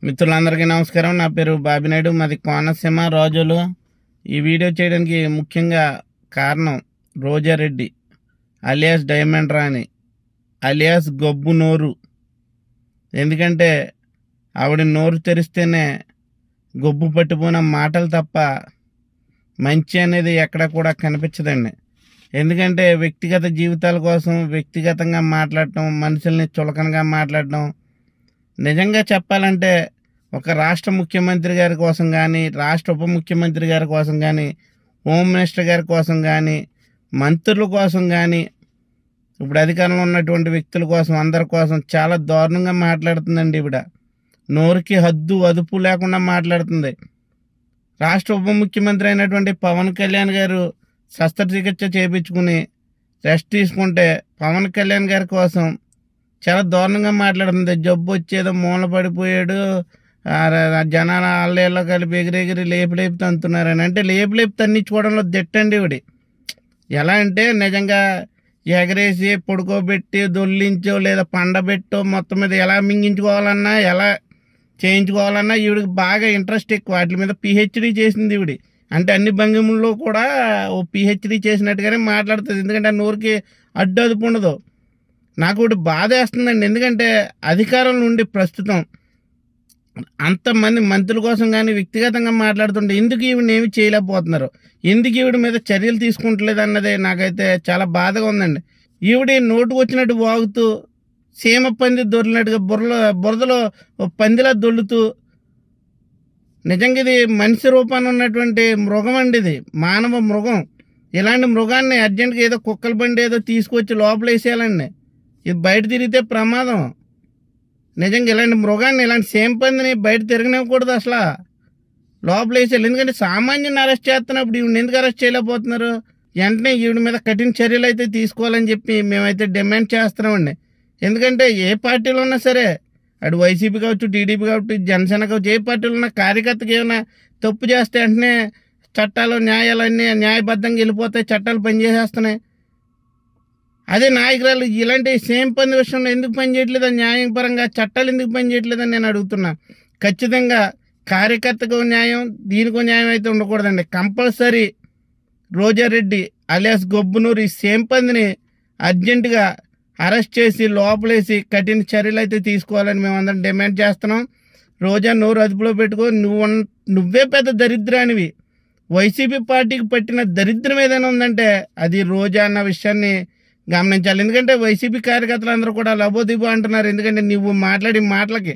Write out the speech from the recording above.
మిత్రులందరికీ నమస్కారం. నా పేరు బాబినాయుడు, మాది కోనసీమ రాజులు. ఈ వీడియో చేయడానికి ముఖ్యంగా కారణం రోజారెడ్డి అలియాస్ డైమండ్ రాణి అలియాస్ గొబ్బు నోరు. ఎందుకంటే ఆవిడ నోరు తెరిస్తేనే గొబ్బు పట్టిపోయిన మాటలు తప్ప మంచి అనేది ఎక్కడ కూడా కనిపించదండి. ఎందుకంటే వ్యక్తిగత జీవితాల కోసం వ్యక్తిగతంగా మాట్లాడటం, మనుషుల్ని చులకనగా మాట్లాడటం, నిజంగా చెప్పాలంటే ఒక రాష్ట్ర ముఖ్యమంత్రి గారి కోసం కానీ, రాష్ట్ర ఉప ముఖ్యమంత్రి గారి కోసం కానీ, హోమ్ మినిస్టర్ గారి కోసం కానీ, మంత్రుల కోసం కానీ, ఇప్పుడు అధికారంలో ఉన్నటువంటి వ్యక్తుల కోసం, అందరి కోసం చాలా దారుణంగా మాట్లాడుతుందండి. ఈవిడ నోరుకి హద్దు అదుపు లేకుండా మాట్లాడుతుంది. రాష్ట్ర ఉప ముఖ్యమంత్రి అయినటువంటి పవన్ కళ్యాణ్ గారు శస్త్రచికిత్స చేయించుకుని రెస్ట్ తీసుకుంటే పవన్ కళ్యాణ్ గారి కోసం చాలా దారుణంగా మాట్లాడుతుంది. జబ్బు వచ్చేదో మూల పడిపోయాడు, జనాల అల్లేళ్ళలో కలిపి ఎగిరెగిరి లేపు తంతున్నారని. అంటే లేపు తన్నించుకోవడంలో దిట్టండి ఇవిడి. ఎలా అంటే నిజంగా ఎగరేసి పడుకోబెట్టి దొల్లించో లేదా పండబెట్టో మొత్తం మీద ఎలా మింగించుకోవాలన్నా, ఎలా చేయించుకోవాలన్నా ఈవిడికి బాగా ఇంట్రెస్ట్ ఎక్కువ. వాటి మీద పిహెచ్డి చేసింది ఈవిడి. అంటే అన్ని భంగిముల్లో కూడా ఓ పిహెచ్డి చేసినట్టుగానే మాట్లాడుతుంది. ఎందుకంటే ఆ నోరుకి అడ్డు అదుపు ఉండదు. నాకు ఒకటి బాధ వేస్తుందండి. ఎందుకంటే అధికారం నుండి ప్రస్తుతం అంతమంది మంత్రుల కోసం కానీ వ్యక్తిగతంగా మాట్లాడుతుంటే ఎందుకు ఈవిడని ఏమి చేయలేకపోతున్నారు, ఎందుకు ఈవిడ మీద చర్యలు తీసుకుంటలేదు అన్నది నాకైతే చాలా బాధగా ఉందండి. ఈవిడ నోటుకు వచ్చినట్టు వాగుతూ సీమ పంది దొరికినట్టుగా బురదలో పందిలా దొల్లుతూ, నిజంగా ఇది మనిషి రూపాన్ని ఉన్నటువంటి మృగం అండి. ఇది మానవ మృగం. ఇలాంటి మృగాన్ని అర్జెంటుగా ఏదో కుక్కల బండి ఏదో తీసుకొచ్చి లోపల వేసేయాలండి. ఇది బయట తిరిగితే ప్రమాదం. నిజంగా ఇలాంటి మృగాన్ని, ఇలాంటి సేమ్ పందిని బయట తిరగనివ్వకూడదు, అసలు లోపల వేసేయాలి. ఎందుకంటే సామాన్యుని అరెస్ట్ చేస్తున్నప్పుడు ఈవిడ ఎందుకు అరెస్ట్ చేయలేకపోతున్నారు? వెంటనే ఈవిడ మీద కఠిన చర్యలు అయితే తీసుకోవాలని చెప్పి మేమైతే డిమాండ్ చేస్తున్నామండి. ఎందుకంటే ఏ పార్టీలో ఉన్నా సరే, అటు వైసీపీ కావచ్చు, టీడీపీ కావచ్చు, జనసేన కావచ్చు, ఏ పార్టీలో ఉన్న కార్యకర్తకి ఏమైనా తప్పు చేస్తే వెంటనే చట్టాలు న్యాయాలన్నీ న్యాయబద్ధంగా వెళ్ళిపోతాయి, చట్టాలు పనిచేసేస్తున్నాయి. అదే నాయకురాలు ఇలాంటి సేమ్ పని విషయంలో ఎందుకు పనిచేయట్లేదా? న్యాయపరంగా చట్టాలు ఎందుకు పనిచేయట్లేదని నేను అడుగుతున్నా. ఖచ్చితంగా కార్యకర్తకు న్యాయం, దీనికో న్యాయం అయితే ఉండకూడదండి. కంపల్సరీ రోజారెడ్డి అలియాస్ గొబ్బునూరు ఈ సేమ్ పందిని అర్జెంటుగా అరెస్ట్ చేసి లోపలేసి కఠిన చర్యలు అయితే తీసుకోవాలని మేమందరం డిమాండ్ చేస్తున్నాం. రోజా నోరు అదుపులో పెట్టుకో. నువ్వే పెద్ద దరిద్రానివి. వైసీపీ పార్టీకి పట్టిన దరిద్రం ఏదైనా ఉందంటే అది రోజా అన్న విషయాన్ని గమనించాలి. ఎందుకంటే వైసీపీ కార్యకర్తలు అందరూ కూడా లబోదిబో అంటున్నారు. ఎందుకంటే నువ్వు మాట్లాడి మాటలకి